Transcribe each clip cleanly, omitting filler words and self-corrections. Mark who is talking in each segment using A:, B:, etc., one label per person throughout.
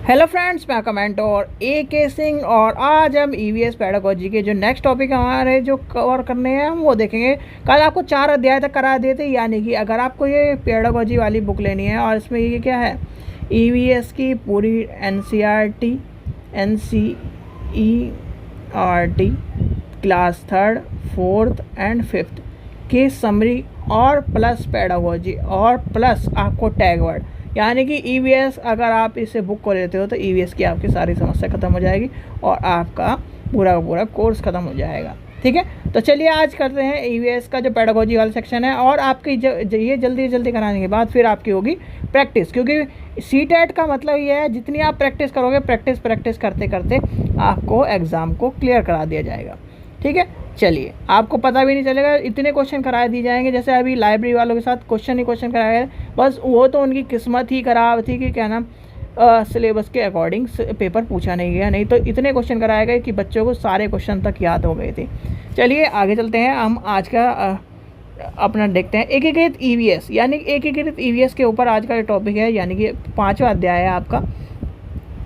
A: Hello friends, मैं comment और के सिंह और आज हम ईवीएस पेडागोजी के जो नेक्स्ट टॉपिक हमारे जो कवर करने हैं हम वो देखेंगे। कल आपको 4 अध्याय तक करा देते, यानी कि अगर आपको ये पेडागोजी वाली बुक लेनी है और इसमें ये क्या है, ईवीएस की पूरी NCERT class 3rd 4th and 5th की समरी और प्लस पेडागोजी और प्लस आपको टैग वर्ड, यानी कि ईवीएस अगर आप इसे बुक को लेते हो तो ईवीएस की आपकी सारी समस्या ख़त्म हो जाएगी और आपका पूरा कोर्स ख़त्म हो जाएगा। ठीक है, तो चलिए आज करते हैं ईवीएस का जो पेडागोजी वाला सेक्शन है। और आपकी ये जल्दी कराने के बाद फिर आपकी होगी प्रैक्टिस, क्योंकि सीटेट का मतलब ये है जितनी आप प्रैक्टिस करोगे, प्रैक्टिस करते करते आपको एग्ज़ाम को क्लियर करा दिया जाएगा। ठीक है, चलिए आपको पता भी नहीं चलेगा, इतने क्वेश्चन कराए दिए जाएंगे। जैसे अभी लाइब्रेरी वालों के साथ क्वेश्चन ही क्वेश्चन कराए गए, बस वो तो उनकी किस्मत ही खराब थी कि क्या नाम सिलेबस के अकॉर्डिंग पेपर पूछा नहीं गया, नहीं तो इतने क्वेश्चन कराए गए कि बच्चों को सारे क्वेश्चन तक याद हो गए थे। चलिए आगे चलते हैं, हम आज का अपना देखते हैं एकीकृत ईवीएस, यानी एकीकृत ईवीएस के ऊपर आज का टॉपिक है, यानी कि 5वां अध्याय है आपका।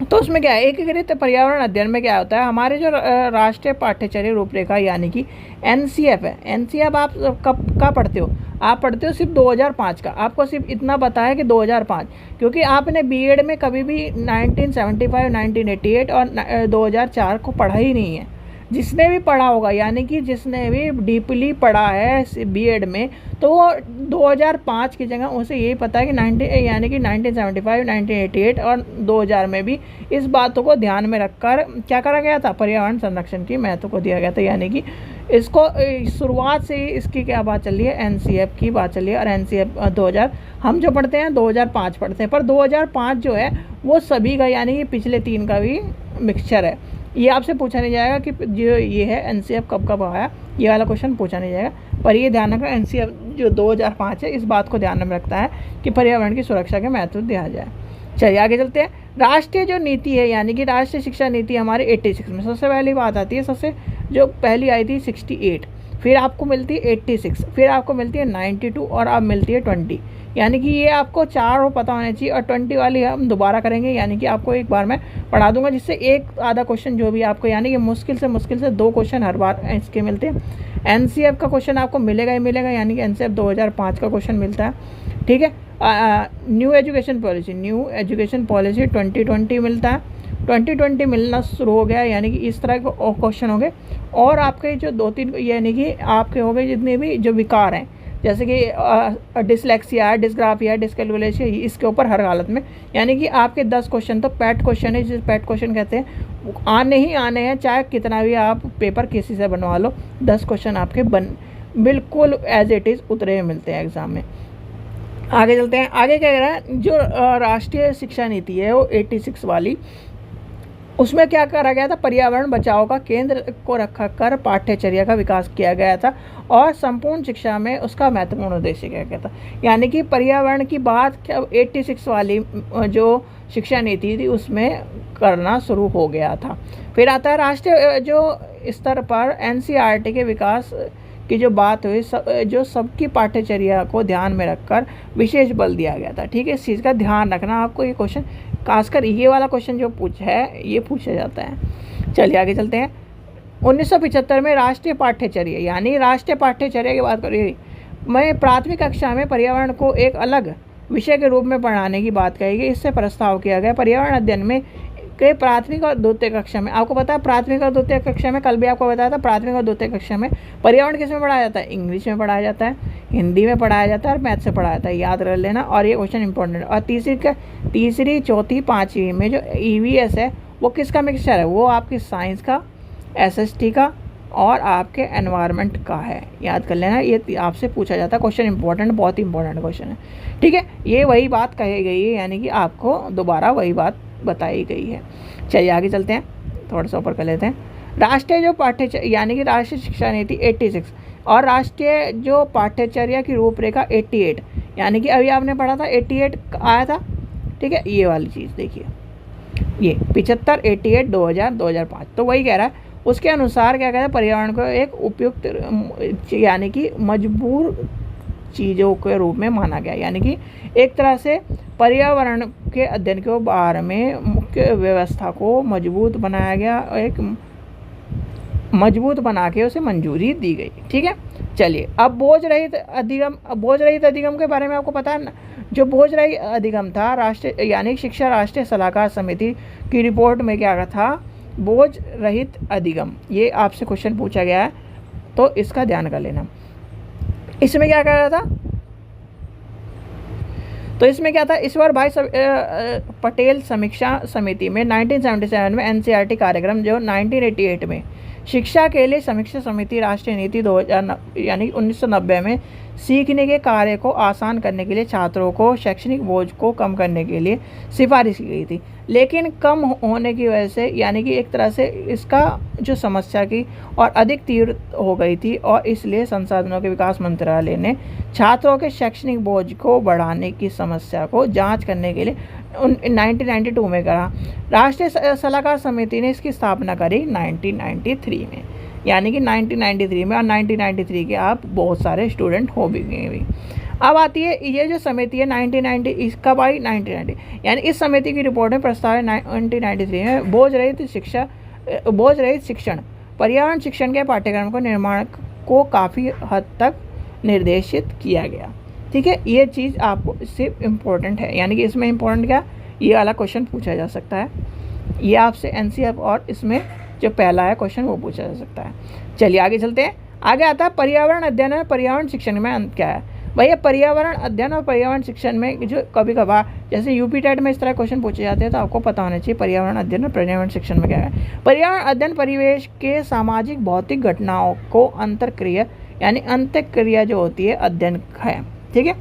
A: तो उसमें क्या है, एकीकृत पर्यावरण अध्ययन में क्या होता है, हमारे जो राष्ट्रीय पाठ्यचर्या रूपरेखा यानी कि एनसीएफ है। एनसीएफ आप कब पढ़ते हो, आप पढ़ते हो सिर्फ 2005 का। आपको सिर्फ इतना पता है कि 2005, क्योंकि आपने बीएड में कभी भी 1975, 1988 और 2004 को पढ़ा ही नहीं है। जिसने भी पढ़ा होगा, यानी कि जिसने भी डीपली पढ़ा है बीएड में, तो वो 2005 की जगह उसे यही पता है कि 1975, 1988 और 2000 में भी इस बातों को ध्यान में रखकर क्या करा गया था, पर्यावरण संरक्षण की महत्व को दिया गया था। यानी कि इसको शुरुआत से ही इसकी क्या बात चल रही है, एनसीएफ की बात चल रही है। और एनसीएफ 2000 हम जो पढ़ते हैं 2005 पढ़ते हैं, पर 2005 जो है वो सभी का, यानी कि पिछले 3 का भी मिक्सचर है। ये आपसे पूछा नहीं जाएगा कि जो ये है एनसीएफ कब आया, ये वाला क्वेश्चन पूछा नहीं जाएगा। पर ये ध्यान रखना, एनसीएफ जो 2005 है इस बात को ध्यान में रखता है कि पर्यावरण की सुरक्षा के महत्व दिया जाए। चलिए आगे चलते हैं। राष्ट्रीय जो नीति है, यानी कि राष्ट्रीय शिक्षा नीति हमारी 86 में सबसे पहली बात आती है। सबसे जो पहली आई थी 68, फिर आपको मिलती है 86, फिर आपको मिलती है 92 और अब मिलती है 20। यानी कि ये आपको 4 पता होने चाहिए और 20 वाली हम दोबारा करेंगे, यानी कि आपको एक बार मैं पढ़ा दूंगा, जिससे एक आधा क्वेश्चन जो भी आपको, यानी कि मुश्किल से 2 क्वेश्चन हर बार इसके मिलते हैं। एनसीएफ का क्वेश्चन आपको मिलेगा ही मिलेगा, यानी कि एनसीएफ 2005 का क्वेश्चन मिलता है। ठीक है, न्यू एजुकेशन पॉलिसी 2020 मिलता है। 2020 मिलना शुरू हो गया, यानी कि इस तरह के क्वेश्चन हो गए। और आपके जो 2-3 यानी कि आपके हो गए जितने भी जो विकार हैं, जैसे कि डिसलेक्सिया, डिस्ग्राफिया, डिसकैलकुलेशन, इसके ऊपर हर हालत में, यानी कि आपके 10 क्वेश्चन तो पैट क्वेश्चन है, जिसे पैट क्वेश्चन कहते हैं, आने ही आने हैं, चाहे कितना भी आप पेपर किसी से बनवा लो। 10 क्वेश्चन आपके बिल्कुल एज इट इज़ उतरे हुए मिलते हैं एग्ज़ाम में। आगे चलते हैं, आगे क्या कह रहा है, जो राष्ट्रीय शिक्षा नीति है वो 86 वाली, उसमें क्या करा गया था, पर्यावरण बचाव का केंद्र को रखकर पाठ्यचर्या का विकास किया गया था और संपूर्ण शिक्षा में उसका महत्वपूर्ण उद्देश्य किया गया था। यानी कि पर्यावरण की बात 86 वाली जो शिक्षा नीति थी उसमें करना शुरू हो गया था। फिर आता है राष्ट्रीय जो स्तर पर एनसीईआरटी के विकास की जो बात हुई, जो सबकी पाठ्यचर्या को ध्यान में रखकर विशेष बल दिया गया था। ठीक है, इस चीज़ का ध्यान रखना आपको, ये क्वेश्चन खासकर ये वाला क्वेश्चन जो पूछा है ये पूछा जाता है। चलिए आगे चलते हैं। 1975 में राष्ट्रीय पाठ्यचर्या, यानी राष्ट्रीय पाठ्यचर्या की बात करिए, मैं प्राथमिक कक्षा में पर्यावरण को एक अलग विषय के रूप में पढ़ाने की बात कही गई। इससे प्रस्ताव किया गया पर्यावरण अध्ययन में के प्राथमिक और द्वितीय कक्षा में। आपको पता है प्राथमिक और द्वितीय कक्षा में, कल भी आपको बताया था, प्राथमिक और द्वितीय कक्षा में पर्यावरण किस में पढ़ाया जाता है, इंग्लिश में पढ़ाया जाता है, हिंदी में पढ़ाया जाता है और मैथ से पढ़ाया जाता है, याद रख लेना। और ये क्वेश्चन इंपॉर्टेंट है। और तीसरी, चौथी, 5वीं में जो ईवीएस है वो किसका मिक्सचर है, वो आपकी साइंस का, एसएसटी का और आपके एनवायरनमेंट का है, याद कर लेना। ये आपसे पूछा जाता है क्वेश्चन, इंपॉर्टेंट, बहुत ही इंपॉर्टेंट क्वेश्चन है। ठीक है, ये वही बात कही गई है, यानी कि आपको दोबारा वही बात बताई गई है। चलिए आगे चलते हैं, थोड़ा सा ऊपर कर लेते हैं। राष्ट्रीय जो पाठ्यचर्या, यानी कि राष्ट्रीय शिक्षा नीति 86 और राष्ट्रीय जो पाठ्यचर्या की रूपरेखा 88, यानी कि अभी आपने पढ़ा था 88 आया था। ठीक है, ये वाली चीज़ देखिए, ये 75, 88, 2000, 2005, तो वही कह रहा है। उसके अनुसार क्या कहता है, पर्यावरण को एक उपयुक्त यानी कि मजबूर चीज़ों के रूप में माना गया। यानी कि एक तरह से पर्यावरण के अध्ययन के बारे में मुख्य व्यवस्था को मजबूत बनाया गया, एक मजबूत बना के उसे मंजूरी दी गई। ठीक है, चलिए अब बोझ रहित अधिगम के बारे में आपको पता है ना। जो बोझ रहित अधिगम था, राष्ट्रीय यानी शिक्षा राष्ट्रीय सलाहकार समिति की रिपोर्ट में क्या था, बोझ रहित अधिगम, ये आपसे क्वेश्चन पूछा गया है तो इसका ध्यान कर लेना। इसमें क्या कर रहा था, तो इसमें क्या था, इस बार भाई पटेल समीक्षा समिति में 1977 में एनसीईआरटी कार्यक्रम जो 1988 में शिक्षा के लिए समीक्षा समिति राष्ट्रीय नीति 2000 यानी 1990 में सीखने के कार्य को आसान करने के लिए छात्रों को शैक्षणिक बोझ को कम करने के लिए सिफारिश की गई थी। लेकिन कम होने की वजह से यानी कि एक तरह से इसका जो समस्या की और अधिक तीव्र हो गई थी, और इसलिए संसाधनों के विकास मंत्रालय ने छात्रों के शैक्षणिक बोझ को बढ़ाने की समस्या को जांच करने के लिए 1992 में करा। राष्ट्रीय सलाहकार समिति ने इसकी स्थापना करी 1993 में, यानी कि 1993 में, और 1993 के आप बहुत सारे स्टूडेंट हो भी गए भी। अब आती है ये जो समिति है 1990, इसका भाई 1990 यानी इस समिति की रिपोर्ट में प्रस्तावित 1993 में बोझ रहित शिक्षण पर्यावरण शिक्षण के पाठ्यक्रम को निर्माण को काफ़ी हद तक निर्देशित किया गया। ठीक है, ये चीज़ आपको सिर्फ इम्पोर्टेंट है, यानी कि इसमें इम्पोर्टेंट क्या, ये वाला क्वेश्चन पूछा जा सकता है, ये आपसे एनसीईआरटी और इसमें जो पहला है क्वेश्चन वो पूछा जा सकता है। चलिए आगे चलते हैं। आगे आता है पर्यावरण अध्ययन और पर्यावरण शिक्षण में अंत क्या है। भैया पर्यावरण अध्ययन और पर्यावरण शिक्षण में जो कभी कभार जैसे यूपी टेट में इस तरह क्वेश्चन पूछे जाते हैं तो आपको पता होना चाहिए पर्यावरण अध्ययन और पर्यावरण शिक्षण में क्या है। पर्यावरण अध्ययन परिवेश के सामाजिक भौतिक घटनाओं को अंतरक्रिया यानी अंतःक्रिया जो होती है अध्ययन है। ठीक है,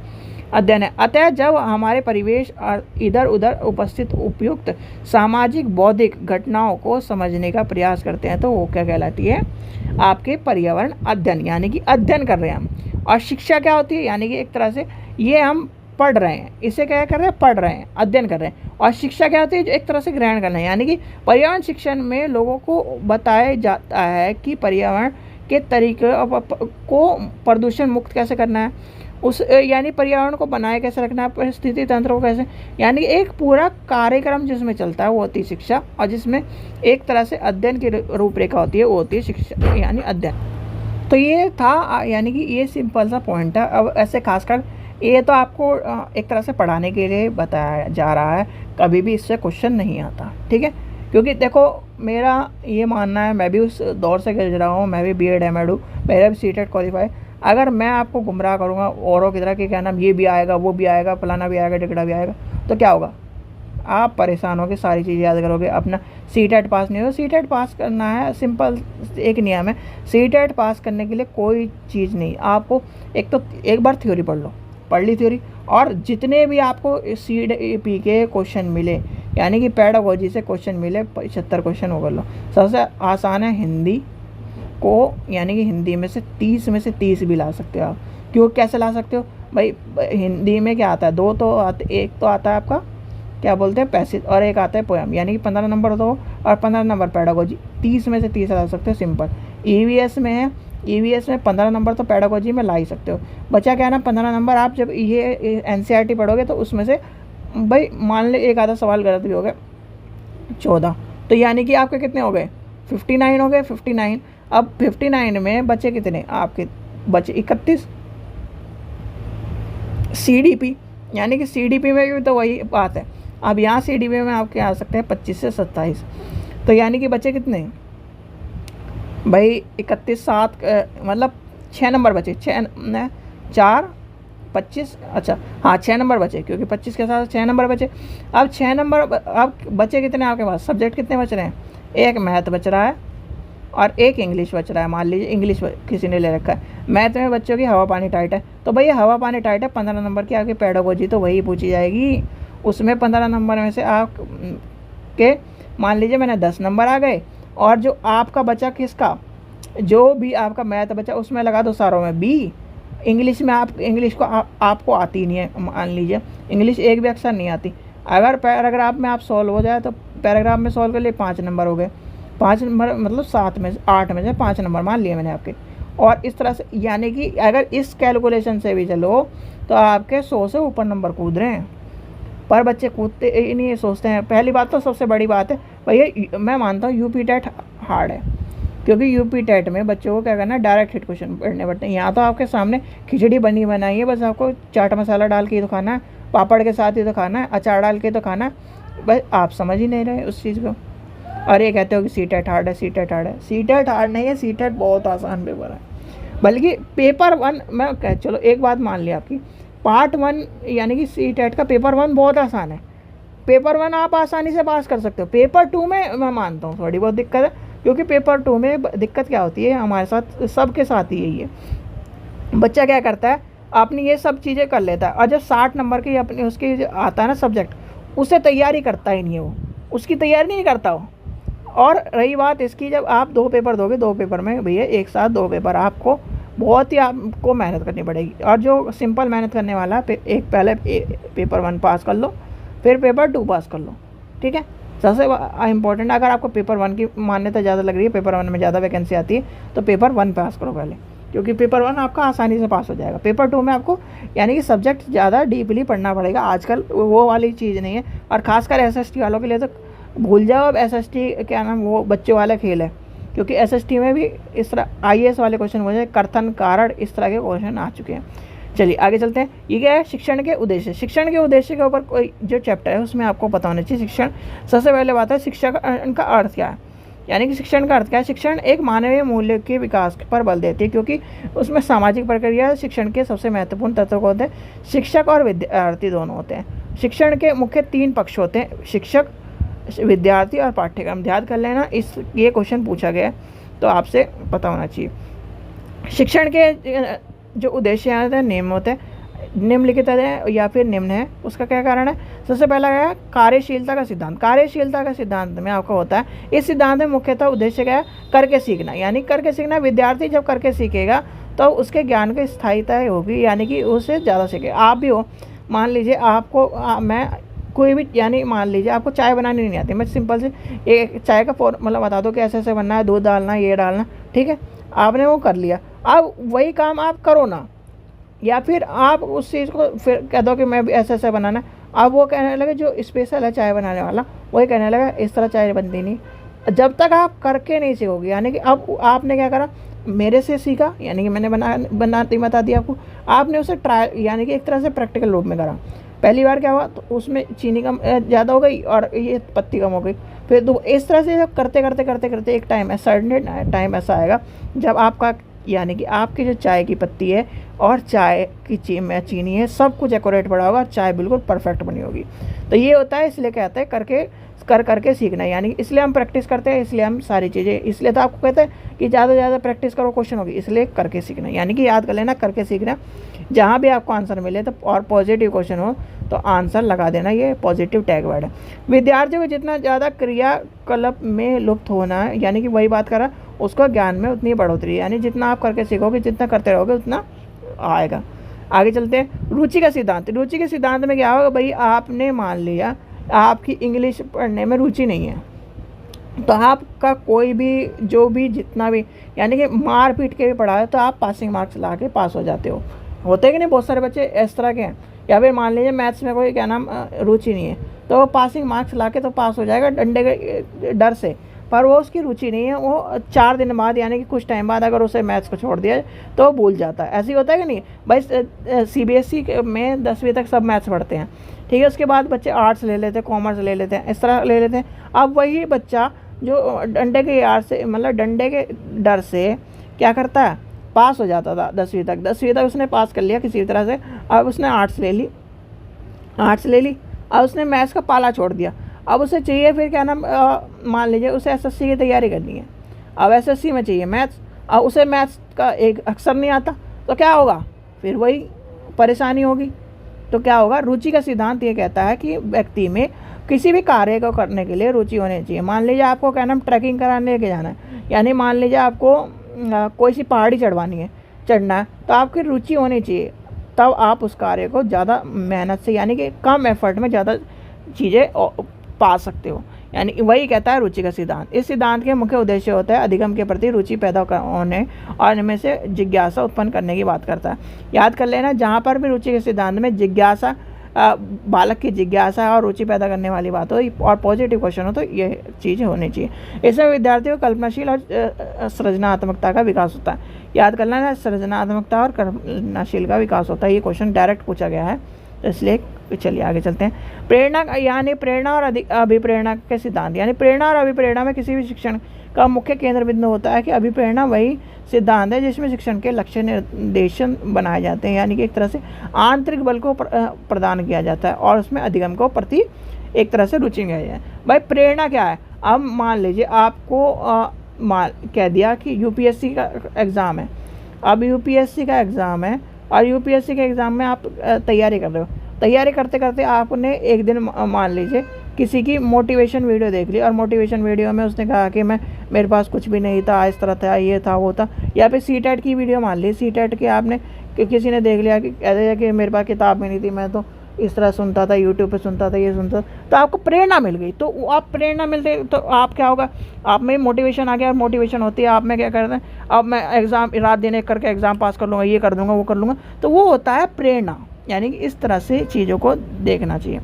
A: अध्ययन है। अतः जब हमारे परिवेश और इधर उधर उपस्थित उपयुक्त सामाजिक बौद्धिक घटनाओं को समझने का प्रयास करते हैं तो वो क्या कहलाती है, आपके पर्यावरण अध्ययन, यानी कि अध्ययन कर रहे हैं हम। और शिक्षा क्या होती है, यानी कि एक तरह से ये हम पढ़ रहे हैं, इसे क्या कर रहे हैं, पढ़ रहे हैं, अध्ययन कर रहे हैं। और शिक्षा क्या होती है, जो एक तरह से ग्रहण करना है, यानी कि पर्यावरण शिक्षण में लोगों को बताया जाता है कि पर्यावरण के तरीके को प्रदूषण मुक्त कैसे करना है, उस यानी पर्यावरण को बनाए कैसे रखना है, परिस्थिति तंत्र को कैसे, यानी एक पूरा कार्यक्रम जिसमें चलता है वो होती है शिक्षा, और जिसमें एक तरह से अध्ययन की रूपरेखा होती है वो होती है शिक्षा यानी अध्ययन। तो ये था, यानी कि ये सिंपल सा पॉइंट है। अब ऐसे खासकर ये तो आपको एक तरह से पढ़ाने के लिए बताया जा रहा है, कभी भी इससे क्वेश्चन नहीं आता। ठीक है, क्योंकि देखो मेरा ये मानना है, मैं भी उस दौर से गुजरा हूँ, मैं भी BEd MAd हूँ, मेरा भी सीटेट क्वालिफाई। अगर मैं आपको गुमराह करूँगा औरों की तरह कि क्या नाम ये भी आएगा वो भी आएगा फलाना भी आएगा टिकड़ा भी आएगा, तो क्या होगा, आप परेशान होगे, सारी चीज़ याद करोगे, अपना सीटेट पास नहीं हो। सीटेट पास करना है, सिंपल एक नियम है, सीटेट पास करने के लिए कोई चीज़ नहीं, आपको एक बार थ्योरी पढ़ ली थ्योरी, और जितने भी आपको CDP के क्वेश्चन मिले यानी कि पेडागोजी से क्वेश्चन मिले 75 क्वेश्चन वो कर लो। सबसे आसान है हिंदी को, यानी कि हिंदी में से 30 भी ला सकते हो आप। क्यों, कैसे ला सकते हो भाई, हिंदी में क्या आता है, दो तो आते, एक तो आता है आपका क्या बोलते हैं पैसेज, और एक आता है पोएम, यानी कि 15 नंबर दो और 15 नंबर पेडागोजी, 30 में से 30 ला सकते हो, सिंपल। EVS में है, EVS में 15 नंबर तो पेडागोजी में ला ही सकते हो। बचा क्या है ना 15 नंबर, आप जब ये NCERT पढ़ोगे तो उसमें से भाई मान ले एक आधा सवाल गलत भी हो गया 14, तो यानी कि आपके कितने हो गए 59 हो गए 59। अब 59 में बचे कितने आपके, बचे 31 CDP, यानी कि CDP में भी तो वही बात है। अब यहाँ CDP में आपके आ सकते हैं 25 से 27, तो यानी कि बचे कितने भाई 31 7 मतलब 6 नंबर बचे, 4 25, अच्छा हाँ 6 नंबर बचे, क्योंकि 25 के साथ 6 नंबर बचे। अब 6 नंबर, अब बचे कितने आपके पास, सब्जेक्ट कितने बच रहे हैं, एक मैथ बच रहा है और एक इंग्लिश बच रहा है। मान लीजिए इंग्लिश किसी ने ले रखा है, मैथ में बच्चों की हवा पानी टाइट है, तो भैया हवा पानी टाइट है 15 नंबर की आपकी पेडागोजी तो वही पूछी जाएगी, उसमें 15 नंबर में से आप के मान लीजिए मैंने 10 नंबर आ गए, और जो आपका बचा किसका, जो भी आपका मैथ बचा उसमें लगा दो सारों में B। इंग्लिश में आप इंग्लिश को आपको आती नहीं है, मान लीजिए इंग्लिश एक भी अक्षर नहीं आती, अगर पैराग्राफ में आप सॉल्व हो जाए तो पैराग्राफ में सॉल्व कर लिए 5 नंबर हो गए, 5 नंबर मतलब 8 में से 5 नंबर मान लिए मैंने आपके, और इस तरह से, यानी कि अगर इस कैलकुलेशन से भी चलो तो आपके 100 से ऊपर नंबर कूद रहे हैं, पर बच्चे कूदते ही नहीं, सोचते हैं। पहली बात तो सबसे बड़ी बात है भैया, मैं मानता हूँ यूपी टेट हार्ड है, क्योंकि यूपी टेट में बच्चों को क्या करना है, डायरेक्ट हिट क्वेश्चन पढ़ने पड़ते हैं। यहाँ तो आपके सामने खिचड़ी बनी बनाई है, बस आपको चाट मसाला डाल के ही तो खाना है, पापड़ के साथ ही तो खाना है, अचार डाल के तो खाना है, बस आप समझ ही नहीं रहे उस चीज़ को। और ये कहते हो कि सी टेट हार्ड है, सी टेट हार्ड है। सी टेट हार्ड नहीं है, सी टेट बहुत आसान पेपर है। बल्कि पेपर 1 मैं चलो एक बात मान ली आपकी, पार्ट 1 यानी कि सी टेट का पेपर 1 बहुत आसान है। पेपर 1 आप आसानी से पास कर सकते हो। पेपर 2 में मैं मानता हूँ थोड़ी बहुत दिक्कत है, क्योंकि पेपर 2 में दिक्कत क्या होती है, हमारे साथ सबके साथ ही यही है, बच्चा क्या करता है अपनी ये सब चीज़ें कर लेता है, और जब 60 नंबर की अपनी उसकी आता है ना सब्जेक्ट, उसे तैयारी करता ही नहीं है, वो उसकी तैयारी नहीं करता वो। और रही बात इसकी, जब आप 2 पेपर दोगे, 2 पेपर में भैया एक साथ 2 पेपर आपको बहुत ही आपको मेहनत करनी पड़ेगी। और जो सिंपल मेहनत करने वाला है, एक पहले पेपर 1 पास कर लो, फिर पेपर 2 पास कर लो, ठीक है। सबसे इम्पोर्टेंट, अगर आपको पेपर 1 की मान्यता ज़्यादा लग रही है, पेपर 1 में ज़्यादा वैकेंसी आती है, तो पेपर 1 पास करो पहले, क्योंकि पेपर 1 आपका आसानी से पास हो जाएगा। पेपर 2 में आपको यानी कि सब्जेक्ट ज़्यादा डीपली पढ़ना पड़ेगा। आजकल वो वाली चीज़ नहीं है, और ख़ासकर SST वालों के लिए तो भूल जाओ अब SST क्या नाम, वो बच्चों वाला खेल है, क्योंकि SST में भी इस तरह IAS वाले क्वेश्चन मुझे कर्तन कारण इस तरह के क्वेश्चन आ चुके हैं। चलिए आगे चलते हैं। ये क्या है, शिक्षण के उद्देश्य। शिक्षण के उद्देश्य के ऊपर कोई जो चैप्टर है उसमें आपको पता होना चाहिए शिक्षण। सबसे पहले बात है शिक्षा का अर्थ क्या है, यानी कि शिक्षण का अर्थ क्या है। शिक्षण एक मानवीय मूल्य के विकास पर बल देती है, क्योंकि उसमें सामाजिक प्रक्रिया शिक्षण के सबसे महत्वपूर्ण तत्व होते हैं। शिक्षक और विद्यार्थी दोनों होते हैं। शिक्षण के मुख्य 3 पक्ष होते हैं, शिक्षक, विद्यार्थी और पाठ्यक्रम। ध्यान कर लेना, ये क्वेश्चन पूछा गया है तो आपसे पता होना चाहिए। शिक्षण के जो उद्देश्य हैं निम्न होते हैं, निम्नलिखित है या फिर निम्न है। उसका क्या कारण है, सबसे पहला है कार्यशीलता का सिद्धांत। कार्यशीलता का सिद्धांत में आपको होता है, इस सिद्धांत में मुख्यतः उद्देश्य क्या है, करके सीखना, यानी करके सीखना। विद्यार्थी जब करके सीखेगा तो उसके ज्ञान की स्थायीता होगी, यानी कि उसे ज़्यादा सीखेगा। आप भी हो, मान लीजिए आपको मैं कोई भी, यानी मान लीजिए आपको चाय बनानी नहीं आती, मैं सिंपल से एक चाय का मतलब बता दो कि ऐसे ऐसे बनना है, दूध डालना, ये डालना, ठीक है, आपने वो कर लिया। अब वही काम आप करो ना, या फिर आप उस चीज़ को फिर कह दो कि मैं भी ऐसे ऐसे बनाना है। अब वो कहने लगे जो स्पेशल है चाय बनाने वाला, वही कहने लगा इस तरह चाय बनती नहीं। जब तक आप करके नहीं सीखोगे, यानी कि अब आपने क्या करा, मेरे से सीखा, यानी कि मैंने बनाती बता दिया आपको, आपने उसे ट्राई यानी कि एक तरह से प्रैक्टिकल रूप में करा। पहली बार क्या हुआ तो उसमें चीनी कम ज़्यादा हो गई और ये पत्ती कम हो गई, फिर तो इस तरह से जब करते करते करते करते एक टाइम सर्टेन टाइम ऐसा आएगा जब आपका, यानी कि आपकी जो चाय की पत्ती है और चाय की चीनी है, सब कुछ एक्यूरेट पड़ा होगा, चाय बिल्कुल परफेक्ट बनी होगी। तो ये होता है, इसलिए कहते हैं करके सीखना, यानी इसलिए हम प्रैक्टिस करते हैं, इसलिए हम सारी चीज़ें, इसलिए तो आपको कहते हैं कि ज़्यादा से ज़्यादा प्रैक्टिस करो क्वेश्चन होगी, इसलिए करके सीखना, यानी कि याद कर लेना करके सीखना। जहाँ भी आपको आंसर मिले तो और पॉजिटिव क्वेश्चन हो तो आंसर लगा देना, ये पॉजिटिव टैग वर्ड है। विद्यार्थियों को जितना ज़्यादा क्रियाकलाप में लुप्त होना है, यानी कि वही बात करा, उसको ज्ञान में उतनी बढ़ोतरी, यानी जितना आप करके सीखोगे, जितना करते रहोगे उतना आएगा। आगे चलते हैं, रुचि का सिद्धांत। रुचि के सिद्धांत में क्या होगा, भाई आपने मान लिया आपकी इंग्लिश पढ़ने में रुचि नहीं है, तो आपका कोई भी जो भी जितना भी, यानी कि मार पीट के भी पढ़ा है तो आप पासिंग मार्क्स ला के पास हो जाते हो। होते हैं कि नहीं, बहुत सारे बच्चे इस तरह के हैं। या फिर मान लीजिए मैथ्स में कोई क्या नाम रुचि नहीं है, तो वो पासिंग मार्क्स ला के तो पास हो जाएगा डंडे के डर से, पर वो उसकी रुचि नहीं है, वो 4 दिन बाद यानी कि कुछ टाइम बाद अगर उसे मैथ्स को छोड़ दिया तो वो भूल जाता है। ऐसे ही होता है कि नहीं भाई, CBSE में 10वीं तक सब मैथ्स पढ़ते हैं, ठीक है, उसके बाद बच्चे आर्ट्स ले लेते हैं, कॉमर्स ले लेते हैं, इस तरह ले लेते हैं। अब वही बच्चा जो डंडे के यार से, मतलब डंडे के डर से क्या करता है, पास हो जाता था 10वीं तक उसने पास कर लिया किसी तरह से। अब उसने आर्ट्स ले ली, अब उसने मैथ्स का पाला छोड़ दिया। अब उसे चाहिए फिर क्या नाम, मान लीजिए उसे SSC की तैयारी करनी है, अब SSC में चाहिए मैथ्स, अब उसे मैथ्स का एक अक्षर नहीं आता, तो क्या होगा, फिर वही परेशानी होगी। तो क्या होगा, रुचि का सिद्धांत ये कहता है कि व्यक्ति में किसी भी कार्य को करने के लिए रुचि होनी चाहिए। मान लीजिए आपको क्या नाम ट्रैकिंग कराने लेके जाना है, यानी मान लीजिए आपको कोई सी पहाड़ी चढ़ना है, तो आपकी रुचि होनी चाहिए, तब आप उस कार्य को ज़्यादा मेहनत से, यानी कि कम एफर्ट में ज़्यादा चीज़ें पा सकते हो। यानी वही कहता है रुचि का सिद्धांत। इस सिद्धांत के मुख्य उद्देश्य होता है अधिगम के प्रति रुचि पैदा होने और इनमें से जिज्ञासा उत्पन्न करने की बात करता है। याद कर लेना, जहाँ पर भी रुचि के सिद्धांत में जिज्ञासा, बालक की जिज्ञासा और रुचि पैदा करने वाली बात हो और पॉजिटिव क्वेश्चन हो तो ये चीज़ें होनी चाहिए। इसमें विद्यार्थियों को कल्पनाशील और सृजनात्मकता का विकास होता है। याद करना है, सृजनात्मकता और कल्पनाशील का विकास होता है। ये क्वेश्चन डायरेक्ट पूछा गया है, इसलिए चलिए आगे चलते हैं। प्रेरणा यानी प्रेरणा और अभिप्रेरणा के सिद्धांत। यानी प्रेरणा और अभिप्रेरणा में किसी भी शिक्षण का मुख्य केंद्र बिंदु होता है कि अभिप्रेरणा वही सिद्धांत है जिसमें शिक्षण के लक्ष्य निर्देशन बनाए जाते हैं, यानी कि एक तरह से आंतरिक बल को प्रदान किया जाता है और उसमें अधिगम को प्रति एक तरह से रुचि गई है। भाई प्रेरणा क्या है? अब मान लीजिए आपको कह दिया कि यूपीएससी का एग्ज़ाम है, अब यूपीएससी का एग्ज़ाम है और यूपीएससी के एग्ज़ाम में आप तैयारी कर रहे हो। तैयारी करते करते आपने एक दिन मान लीजिए किसी की मोटिवेशन वीडियो देख ली और मोटिवेशन वीडियो में उसने कहा कि मेरे पास कुछ भी नहीं था, इस तरह था, ये था, वो था। या फिर सीटेट की वीडियो मान ली, सीटेट की आपने किसी ने देख लिया कि कहते हैं कि मेरे पास किताब में नहीं थी, मैं तो इस तरह सुनता था, यूट्यूब पे सुनता था, ये सुनता था, तो आपको प्रेरणा मिल गई। तो आप प्रेरणा मिलते तो आप क्या होगा, आप में मोटिवेशन आ गया। मोटिवेशन होती है आप में क्या करते हैं, अब मैं एग्ज़ाम रात दिन एक करके एग्ज़ाम पास कर लूँगा, ये कर दूँगा, वो कर लूँगा। तो वो होता है प्रेरणा। यानी कि इस तरह से चीज़ों को देखना चाहिए।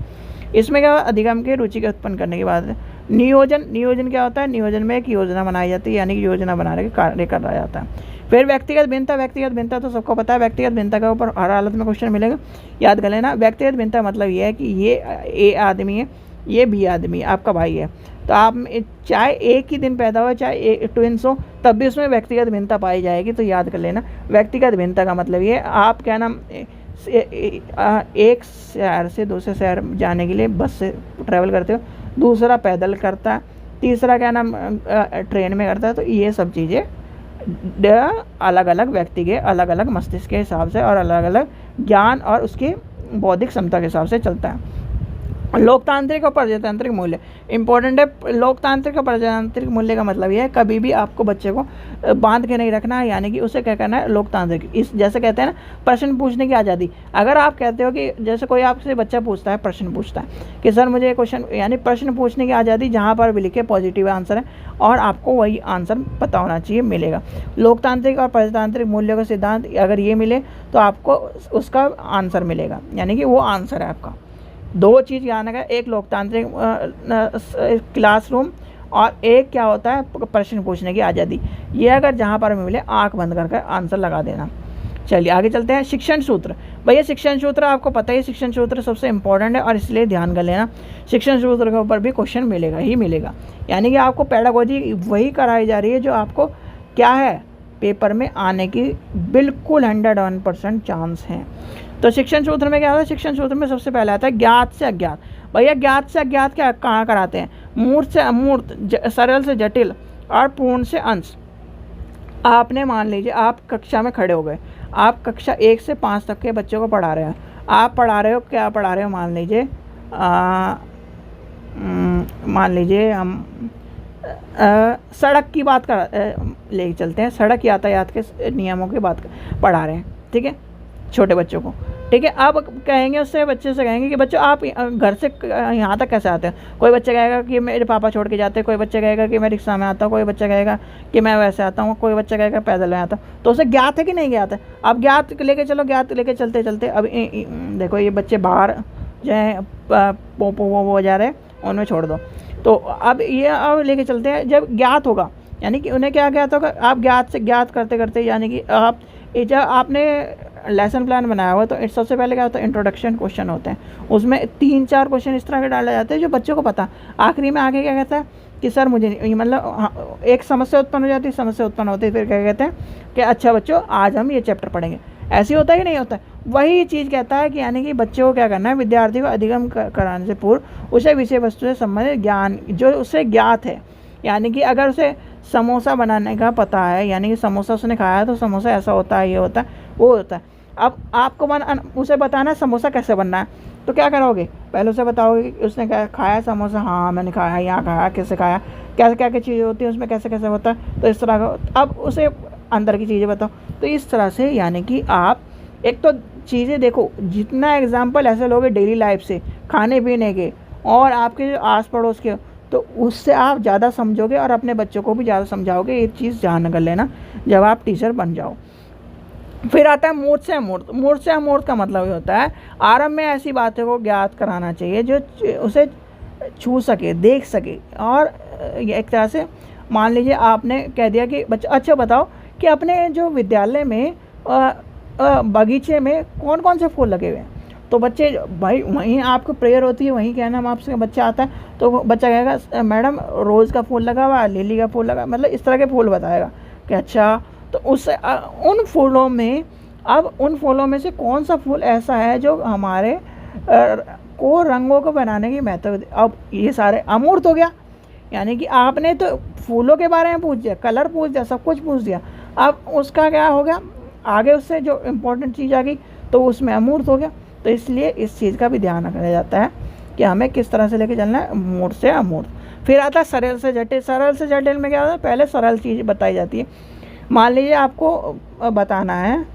A: इसमें क्या अधिगम के रुचि के उत्पन्न करने की बात है। नियोजन क्या होता है? नियोजन में एक योजना बनाई जाती है, यानी कि योजना बनाने के कार्य कर रहा जाता है। फिर व्यक्तिगत भिन्नता तो सबको पता है। व्यक्तिगत भिन्नता के ऊपर हर हालत में क्वेश्चन मिलेगा, याद कर लेना। व्यक्तिगत भिन्नता मतलब ये है कि ये ए आदमी है, ये बी आदमी है, आपका भाई है, तो आप चाहे एक ही दिन पैदा हो, चाहे ट्विंस हो, तब भी उसमें व्यक्तिगत भिन्नता पाई जाएगी। तो याद कर लेना, व्यक्तिगत भिन्नता का मतलब ये आप क्या नाम एक शहर से दूसरे शहर जाने के लिए बस से ट्रैवल करते हो, दूसरा पैदल करता है, तीसरा क्या नाम ट्रेन में करता है। तो ये सब चीज़ें अलग अलग व्यक्ति के अलग अलग मस्तिष्क के हिसाब से और अलग अलग ज्ञान और उसकी बौद्धिक क्षमता के हिसाब से चलता है। लोकतांत्रिक और प्रजातांत्रिक मूल्य इंपॉर्टेंट है। लोकतांत्रिक और प्रजातांत्रिक मूल्य का मतलब यह है कभी भी आपको बच्चे को बांध के नहीं रखना है, यानी कि उसे क्या करना है, लोकतांत्रिक। इस जैसे कहते हैं ना प्रश्न पूछने की आज़ादी। अगर आप कहते हो कि जैसे कोई आपसे बच्चा पूछता है, प्रश्न पूछता है कि सर मुझे क्वेश्चन, यानी प्रश्न पूछने की आज़ादी, जहाँ पर भी लिखे पॉजिटिव आंसर है और आपको वही आंसर पता होना चाहिए, मिलेगा। लोकतांत्रिक और प्रजातांत्रिक मूल्यों का सिद्धांत अगर ये मिले तो आपको उसका आंसर मिलेगा, यानी कि वो आंसर है आपका। दो चीज़ याद रखना, एक लोकतांत्रिक क्लासरूम और एक क्या होता है, प्रश्न पूछने की आज़ादी। ये अगर जहाँ पर मिले आंख बंद करके आंसर लगा देना। चलिए आगे चलते हैं। शिक्षण सूत्र। भैया शिक्षण सूत्र आपको पता ही, शिक्षण सूत्र सबसे इंपॉर्टेंट है और इसलिए ध्यान कर लेना, शिक्षण सूत्र के ऊपर भी क्वेश्चन मिलेगा ही मिलेगा। यानी कि आपको पेडागोजी वही कराई जा रही है जो आपको क्या है, पेपर में आने की बिल्कुल 101% चांस है। तो शिक्षण सूत्र में क्या होता है, शिक्षण सूत्र में सबसे पहले आता है ज्ञात से अज्ञात। भैया ज्ञात से अज्ञात क्या कहाँ कराते हैं, मूर्त से अमूर्त, सरल से जटिल और पूर्ण से अंश। आपने मान लीजिए आप कक्षा में खड़े हो गए, आप कक्षा 1 से 5 तक के बच्चों को पढ़ा रहे हैं। आप पढ़ा रहे हो, क्या पढ़ा रहे हो, मान लीजिए हम सड़क की बात ले चलते हैं, सड़क यातायात के नियमों की बात पढ़ा रहे हैं, ठीक है, छोटे बच्चों को, ठीक है। अब कहेंगे उससे, बच्चे से कहेंगे कि बच्चों आप घर से यहाँ तक कैसे आते हैं। कोई बच्चा कहेगा कि मेरे पापा छोड़ के जाते हैं, कोई बच्चा कहेगा कि मैं रिक्शा में आता हूँ, कोई बच्चा कहेगा कि मैं वैसे आता हूँ, कोई बच्चा कहेगा पैदल में आता हूँ। तो उसे ज्ञात है कि नहीं ज्ञात है। अब ज्ञात लेके चलो, ज्ञात लेके चलते चलते अब देखो ये बच्चे बाहर जो है पोपो वो जा रहे हैं, उनमें छोड़ दो। तो अब ये अब लेके चलते हैं, जब ज्ञात होगा यानी कि उन्हें क्या ज्ञात होगा, आप ज्ञात से ज्ञात करते करते, यानी कि आप जब आपने लेसन प्लान बनाया हुआ तो सबसे पहले क्या होता है, इंट्रोडक्शन क्वेश्चन होते हैं। उसमें 3-4 क्वेश्चन इस तरह के डाले जाते हैं जो बच्चों को पता। आखिरी में आके क्या कहता है कि सर मुझे मतलब एक समस्या उत्पन्न हो जाती है, समस्या उत्पन्न होती है, फिर क्या कहते हैं कि अच्छा बच्चों आज हम ये चैप्टर पढ़ेंगे। ऐसे होता है कि नहीं होता है। वही चीज़ कहता है कि यानी कि बच्चों को क्या करना है, विद्यार्थी को अधिगम कराने से पूर्व उसे विषय वस्तु से संबंधित ज्ञान जो उसे ज्ञात है, यानी कि अगर उसे समोसा बनाने का पता है, यानी कि समोसा उसने खाया है तो समोसा ऐसा होता है, ये होता है, वो होता है। अब आपको उसे बताना है समोसा कैसे बनना है, तो क्या करोगे, पहले उसे बताओगे कि उसने क्या खाया समोसा, हाँ मैंने खाया, यहाँ खाया, कैसे खाया, क्या क्या चीज़ें होती हैं उसमें, कैसे कैसे होता है, तो इस तरह का। अब उसे अंदर की चीज़ें बताओ। तो इस तरह से यानी कि आप एक तो चीज़ें देखो, जितना एग्जाम्पल ऐसे लोगे डेली लाइफ से, खाने पीने के और आपके जो आस पड़ोस के, तो उससे आप ज़्यादा समझोगे और अपने बच्चों को भी ज़्यादा समझाओगे। ये चीज़ ध्यान कर लेना जब आप टीचर बन जाओ। फिर आता है मूर्त से अमूर्त। मूर्त से अमूर्त का मतलब ये होता है आरंभ में ऐसी बातों को ज्ञात कराना चाहिए जो उसे छू सके, देख सके। और एक तरह से मान लीजिए आपने कह दिया कि बच्चा अच्छा बताओ कि अपने जो विद्यालय में बगीचे में कौन कौन से फूल लगे हुए हैं। तो बच्चे भाई वहीं आपको प्रेयर होती है, वहीं क्या नाम आपसे बच्चा आता है तो बच्चा कहेगा मैडम रोज़ का फूल लगा हुआ है, लिली का फूल लगा, मतलब इस तरह के फूल बताएगा कि अच्छा। तो उस उन फूलों में अब उन फूलों में से कौन सा फूल ऐसा है जो हमारे को रंगों को बनाने की महत्व। अब ये सारे अमूर्त हो गया, यानी कि आपने तो फूलों के बारे में पूछ दिया, कलर पूछ दिया, सब कुछ पूछ दिया। अब उसका क्या हो गया, आगे उससे जो इम्पोर्टेंट चीज़ आ गई तो उसमें अमूर्त हो गया। तो इसलिए इस चीज़ का भी ध्यान रखा जाता है कि हमें किस तरह से लेके चलना है, मूर्त से अमूर्त। फिर आता है सरल से जटिल। सरल से जटिल में क्या होता है, पहले सरल चीज़ बताई जाती है। मान लीजिए आपको बताना है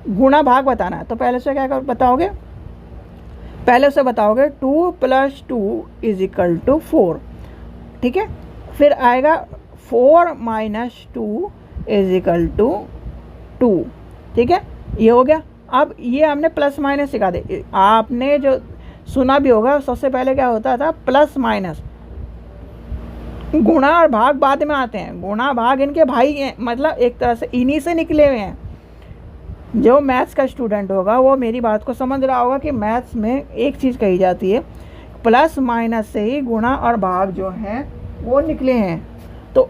A: गुणा भाग बताना है, तो पहले से क्या बताओगे, पहले से बताओगे 2 + 2 = 4, ठीक है। फिर आएगा 4 - 2 = 2, ठीक है, ये हो गया। अब ये हमने प्लस माइनस सिखा दे। आपने जो सुना भी होगा सबसे पहले क्या होता था, प्लस माइनस। गुणा और भाग बाद में आते हैं, गुणा भाग इनके भाई हैं, मतलब एक तरह से इन्हीं से निकले हुए हैं। जो मैथ्स का स्टूडेंट होगा वो मेरी बात को समझ रहा होगा कि मैथ्स में एक चीज़ कही जाती है, प्लस माइनस से ही गुणा और भाग जो हैं वो निकले हैं। तो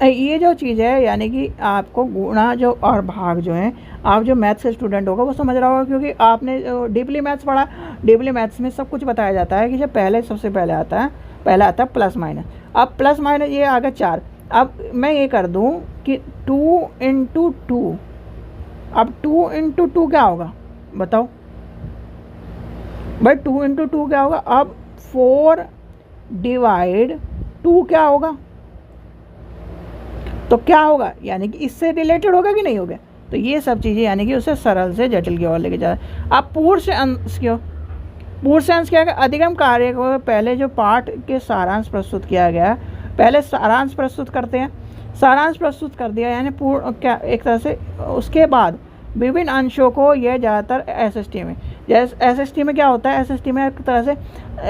A: ये जो चीज़ है, यानी कि आपको गुणा जो और भाग जो हैं, आप जो मैथ्स का स्टूडेंट होगा वो समझ रहा होगा, क्योंकि आपने डीपली मैथ्स पढ़ा। डीपली मैथ्स में सब कुछ बताया जाता है कि जब पहले सबसे पहले आता है प्लस माइनस। अब प्लस माइनस ये आ गया 4। अब मैं ये कर दूं कि 2 × 2। अब 2 × 2 क्या होगा बताओ भाई, 2 × 2 क्या होगा। अब 4/2 क्या होगा, तो क्या होगा, यानी कि इससे रिलेटेड होगा कि नहीं होगा। तो ये सब चीज़ें यानी कि उसे सरल से जटिल की ओर लेके जा रहा है। अब पूर्ण से अंश क्यों, पूर्ण से अंश क्या है, अधिगम कार्य को पहले जो पाठ के सारांश प्रस्तुत किया गया, पहले सारांश प्रस्तुत करते हैं। सारांश प्रस्तुत कर दिया यानी पूर्ण क्या, एक तरह से उसके बाद विभिन्न अंशों को यह ज़्यादातर एसएसटी में, जैसे एसएसटी में क्या होता है, एसएसटी में एक तरह से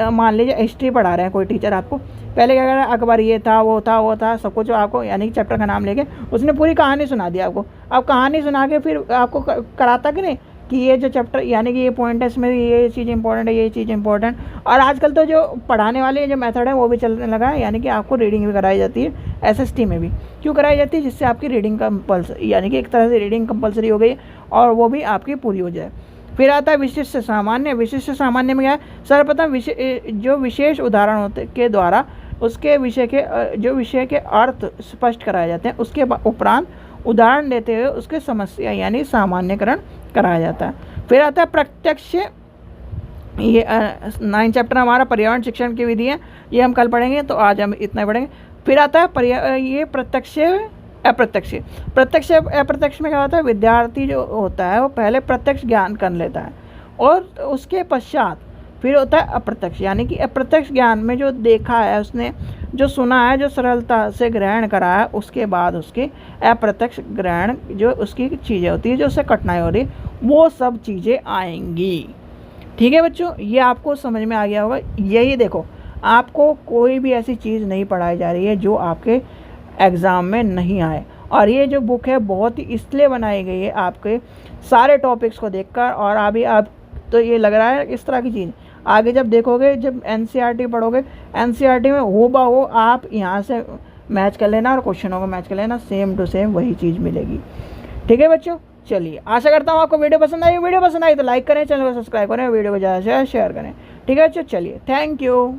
A: मान लीजिए हिस्ट्री पढ़ा रहे हैं कोई टीचर आपको, पहले क्या कर रहा है, अकबर ये था वो था सब कुछ आपको, यानी कि चैप्टर का नाम लेके उसने पूरी कहानी सुना दी आपको। अब कहानी सुना के फिर आपको कराता कि नहीं कि ये जो चैप्टर यानी कि ये पॉइंट है, इसमें ये चीज़ इंपॉर्टेंट है, ये चीज़ इंपॉर्टेंट। और आजकल तो जो पढ़ाने वाले जो मेथड है वो भी चलने लगा है, यानी कि आपको रीडिंग भी कराई जाती है एसएसटी में भी। क्यों कराई जाती है, जिससे आपकी रीडिंग कंपल्सरी, यानी कि एक तरह से रीडिंग कंपल्सरी हो गई और वो भी आपकी पूरी हो जाए। फिर आता है विशिष्ट से सामान्य। विशिष्ट से सामान्य में क्या है, सर्वप्रथम जो विशेष उदाहरण होते के द्वारा उसके विषय के अर्थ स्पष्ट कराए जाते हैं, उसके उपरांत उदाहरण देते हुए उसके समस्या यानी सामान्यकरण कराया जाता है। फिर आता है प्रत्यक्ष। ये 9 चैप्टर हमारा पर्यावरण शिक्षण की विधि है, ये हम कल पढ़ेंगे, तो आज हम इतना पढ़ेंगे। फिर आता है ये प्रत्यक्ष अप्रत्यक्ष। प्रत्यक्ष अप्रत्यक्ष में क्या होता है, विद्यार्थी जो होता है वो पहले प्रत्यक्ष ज्ञान कर लेता है और उसके पश्चात फिर होता है अप्रत्यक्ष, यानी कि अप्रत्यक्ष ज्ञान में जो देखा है उसने, जो सुना है, जो सरलता से ग्रहण करा है, उसके बाद उसके अप्रत्यक्ष ग्रहण जो उसकी चीज़ें होती है, जो उससे कठिनाई हो रही है, वो सब चीज़ें आएंगी। ठीक है बच्चों, ये आपको समझ में आ गया होगा। यही देखो, आपको कोई भी ऐसी चीज़ नहीं पढ़ाई जा रही है जो आपके एग्ज़ाम में नहीं आए। और ये जो बुक है बहुत ही इसलिए बनाई गई है आपके सारे टॉपिक्स को देखकर, और अभी आप तो ये लग रहा है इस तरह की चीज़ आगे जब देखोगे, जब एनसीईआरटी पढ़ोगे, एनसीईआरटी में हो आप यहाँ से मैच कर लेना और क्वेश्चनों को मैच कर लेना, सेम टू सेम वही चीज़ मिलेगी। ठीक है बच्चों, चलिए आशा करता हूँ आपको वीडियो पसंद आई। वीडियो पसंद आई तो लाइक करें, चैनल को सब्सक्राइब करें, वीडियो को ज़्यादा से ज़्यादा शेयर करें। ठीक है बच्चों, चलिए, थैंक यू।